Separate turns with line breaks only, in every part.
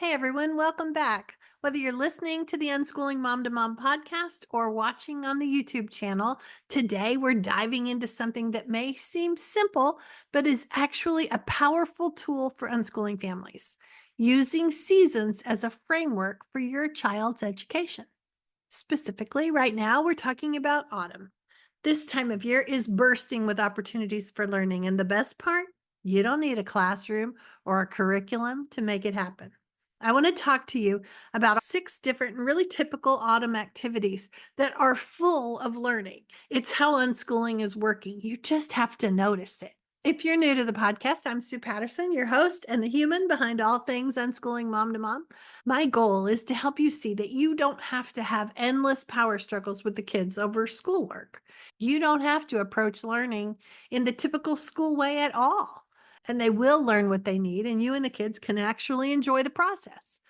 Hey everyone, welcome back. Whether you're listening to the Unschooling Mom to Mom podcast or watching on the YouTube channel, today we're diving into something that may seem simple, but is actually a powerful tool for unschooling families, using seasons as a framework for your child's education. Specifically, right now, we're talking about autumn. This time of year is bursting with opportunities for learning, and the best part, you don't need a classroom or a curriculum to make it happen. I want to talk to you about 6 different and really typical autumn activities that are full of learning. It's how unschooling is working. You just have to notice it. If you're new to the podcast, I'm Sue Patterson, your host and the human behind all things unschooling mom to mom. My goal is to help you see that you don't have to have endless power struggles with the kids over schoolwork. You don't have to approach learning in the typical school way at all. And they will learn what they need, and you and the kids can actually enjoy the process.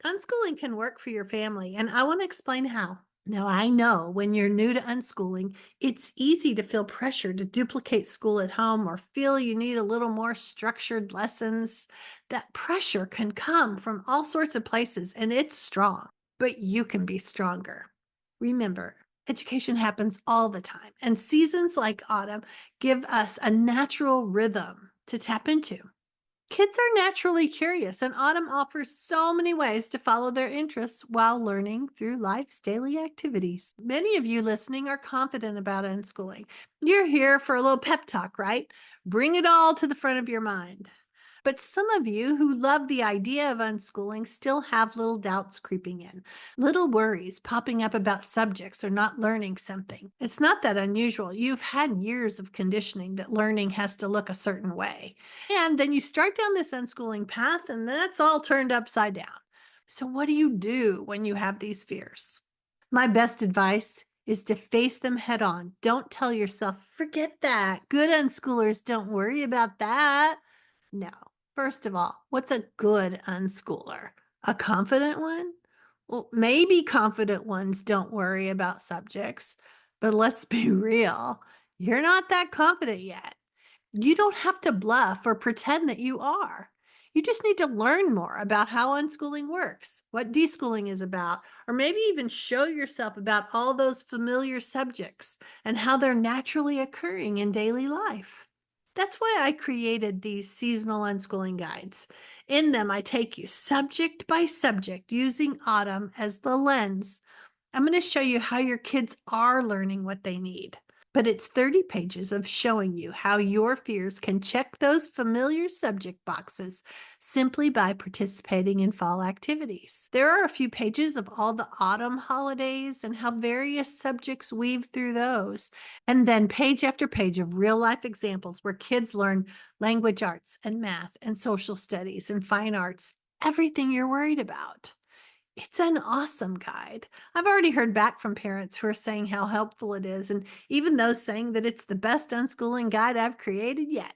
Unschooling can work for your family, and I want to explain how. Now, I know when you're new to unschooling, it's easy to feel pressure to duplicate school at home or feel you need a little more structured lessons. That pressure can come from all sorts of places, and it's strong, but you can be stronger. Remember, education happens all the time, and seasons like autumn give us a natural rhythm to tap into. Kids are naturally curious, and autumn offers so many ways to follow their interests while learning through life's daily activities. Many of you listening are confident about unschooling. You're here for a little pep talk, right? Bring it all to the front of your mind. But some of you who love the idea of unschooling still have little doubts creeping in, little worries popping up about subjects or not learning something. It's not that unusual. You've had years of conditioning that learning has to look a certain way. And then you start down this unschooling path, and that's all turned upside down. So, what do you do when you have these fears? My best advice is to face them head on. Don't tell yourself, forget that. Good unschoolers don't worry about that. No. First of all, what's a good unschooler? A confident one? Well, maybe confident ones don't worry about subjects, but let's be real. You're not that confident yet. You don't have to bluff or pretend that you are. You just need to learn more about how unschooling works, what deschooling is about, or maybe even show yourself about all those familiar subjects and how they're naturally occurring in daily life. That's why I created these seasonal unschooling guides. In them, I take you subject by subject using autumn as the lens. I'm going to show you how your kids are learning what they need. But it's 30 pages of showing you how your fears can check those familiar subject boxes simply by participating in fall activities. There are a few pages of all the autumn holidays and how various subjects weave through those. And then page after page of real life examples where kids learn language arts and math and social studies and fine arts, everything you're worried about. It's an awesome guide. I've already heard back from parents who are saying how helpful it is, and even those saying that it's the best unschooling guide I've created yet.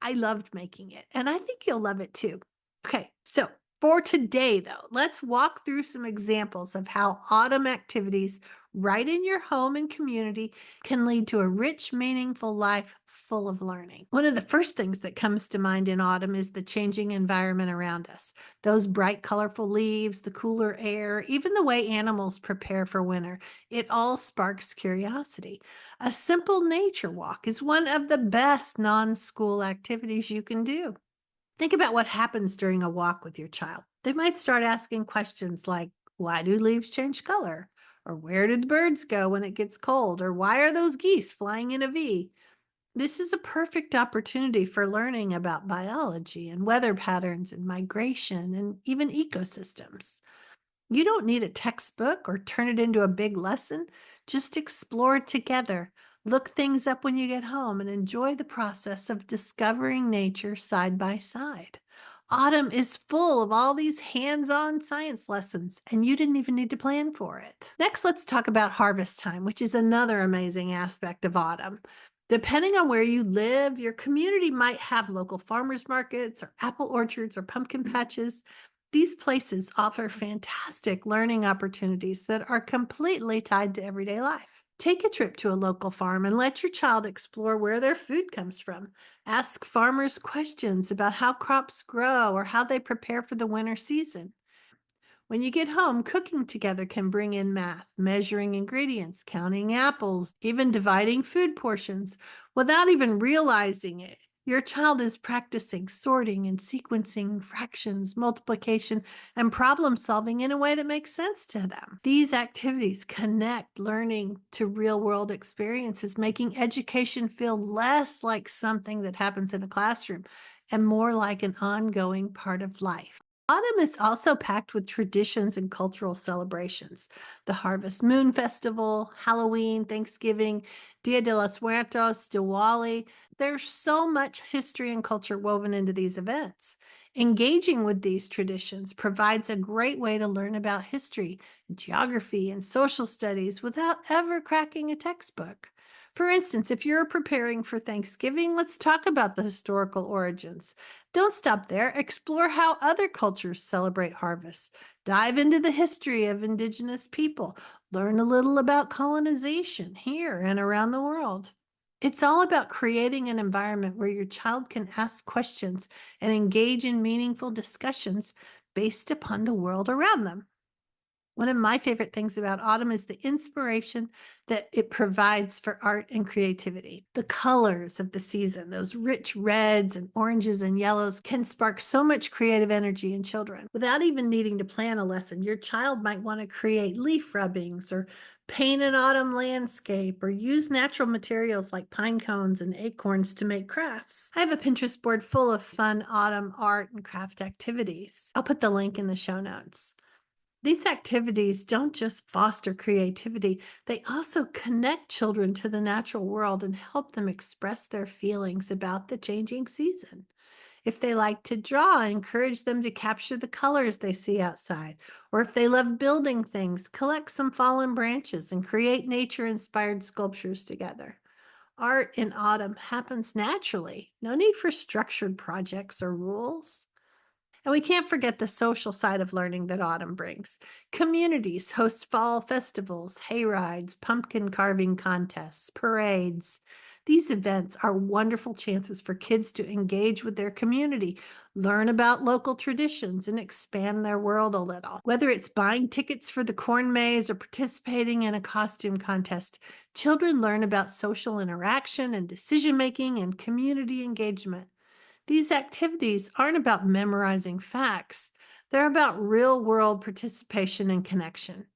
I loved making it, and I think you'll love it too. Okay, so for today, though, let's walk through some examples of how autumn activities right in your home and community can lead to a rich, meaningful life full of learning. One of the first things that comes to mind in autumn is the changing environment around us. Those bright, colorful leaves, the cooler air, even the way animals prepare for winter, it all sparks curiosity. A simple nature walk is one of the best non school activities you can do. Think about what happens during a walk with your child. They might start asking questions like, why do leaves change color? Or where do the birds go when it gets cold? Or why are those geese flying in a V? This is a perfect opportunity for learning about biology and weather patterns and migration and even ecosystems. You don't need a textbook or turn it into a big lesson. Just explore together. Look things up when you get home and enjoy the process of discovering nature side by side. Autumn is full of all these hands on science lessons, and you didn't even need to plan for it. Next, let's talk about harvest time, which is another amazing aspect of autumn. Depending on where you live, your community might have local farmers markets or apple orchards or pumpkin patches. These places offer fantastic learning opportunities that are completely tied to everyday life. Take a trip to a local farm and let your child explore where their food comes from. Ask farmers questions about how crops grow or how they prepare for the winter season. When you get home, cooking together can bring in math, measuring ingredients, counting apples, even dividing food portions without even realizing it. Your child is practicing sorting and sequencing fractions, multiplication, and problem solving in a way that makes sense to them. These activities connect learning to real world experiences, making education feel less like something that happens in a classroom and more like an ongoing part of life. Autumn is also packed with traditions and cultural celebrations. The Harvest Moon Festival, Halloween, Thanksgiving, Dia de los Muertos, Diwali. There's so much history and culture woven into these events. Engaging with these traditions provides a great way to learn about history, geography, and social studies without ever cracking a textbook. For instance, if you're preparing for Thanksgiving, let's talk about the historical origins. Don't stop there. Explore how other cultures celebrate harvests. Dive into the history of indigenous people. Learn a little about colonization here and around the world. It's all about creating an environment where your child can ask questions and engage in meaningful discussions based upon the world around them. One of my favorite things about autumn is the inspiration that it provides for art and creativity. The colors of the season, those rich reds and oranges and yellows, can spark so much creative energy in children. Without even needing to plan a lesson, your child might want to create leaf rubbings or paint an autumn landscape or use natural materials like pine cones and acorns to make crafts. I have a Pinterest board full of fun autumn art and craft activities. I'll put the link in the show notes. These activities don't just foster creativity, they also connect children to the natural world and help them express their feelings about the changing season. If they like to draw, encourage them to capture the colors they see outside. Or if they love building things, collect some fallen branches and create nature inspired sculptures together. Art in autumn happens naturally. No need for structured projects or rules. And we can't forget the social side of learning that autumn brings. Communities host fall festivals, hayrides, pumpkin carving contests, parades. These events are wonderful chances for kids to engage with their community, learn about local traditions, and expand their world a little. Whether it's buying tickets for the corn maze or participating in a costume contest, children learn about social interaction and decision making and community engagement. These activities aren't about memorizing facts, they're about real world participation and connection.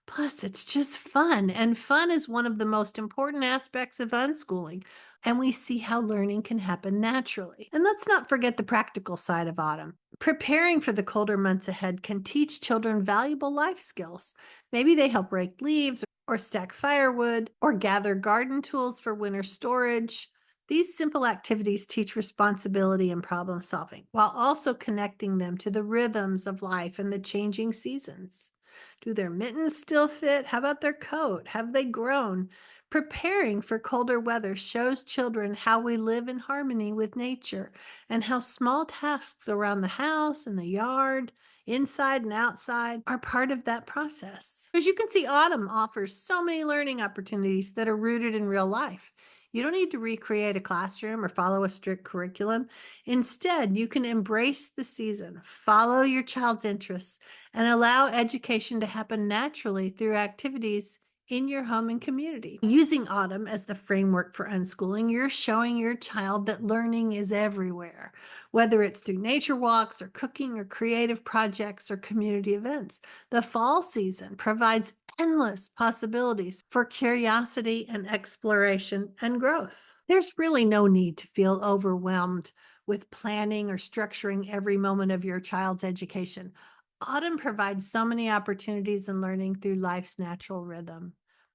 Plus, it's just fun, and fun is one of the most important aspects of unschooling, and we see how learning can happen naturally. And let's not forget the practical side of autumn. Preparing for the colder months ahead can teach children valuable life skills. Maybe they help rake leaves or stack firewood or gather garden tools for winter storage. These simple activities teach responsibility and problem solving while also connecting them to the rhythms of life and the changing seasons. Do their mittens still fit? How about their coat? Have they grown? Preparing for colder weather shows children how we live in harmony with nature and how small tasks around the house and the yard, inside and outside, are part of that process. As you can see, autumn offers so many learning opportunities that are rooted in real life. You don't need to recreate a classroom or follow a strict curriculum. Instead, you can embrace the season, follow your child's interests, and allow education to happen naturally through activities in your home and community. Using autumn as the framework for unschooling, you're showing your child that learning is everywhere, whether it's through nature walks or cooking or creative projects or community events. The fall season provides endless possibilities for curiosity and exploration and growth. There's really no need to feel overwhelmed with planning or structuring every moment of your child's education. Autumn provides so many opportunities in learning through life's natural rhythm.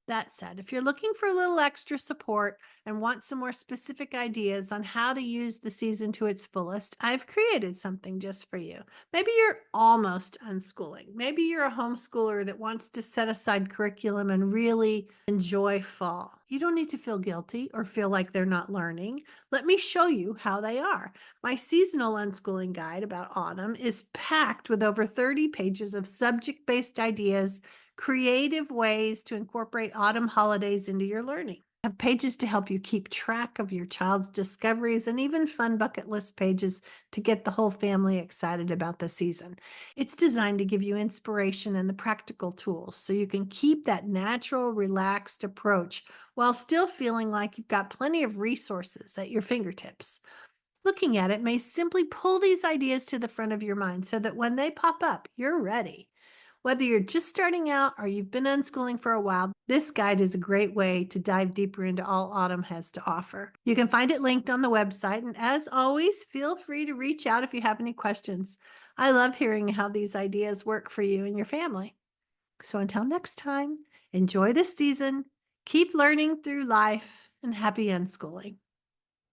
That said, if you're looking for a little extra support and want some more specific ideas on how to use the season to its fullest, I've created something just for you. Maybe you're almost unschooling. Maybe you're a homeschooler that wants to set aside curriculum and really enjoy fall. You don't need to feel guilty or feel like they're not learning. Let me show you how they are. My seasonal unschooling guide about autumn is packed with over 30 pages of subject based ideas, creative ways to incorporate autumn holidays into your learning. Have pages to help you keep track of your child's discoveries and even fun bucket list pages to get the whole family excited about the season. It's designed to give you inspiration and the practical tools so you can keep that natural, relaxed approach while still feeling like you've got plenty of resources at your fingertips. Looking at it may simply pull these ideas to the front of your mind so that when they pop up, you're ready. Whether you're just starting out or you've been unschooling for a while, this guide is a great way to dive deeper into all Autumn has to offer. You can find it linked on the website, and as always, feel free to reach out if you have any questions. I love hearing how these ideas work for you and your family. So until next time, enjoy this season, keep learning through life, and happy unschooling.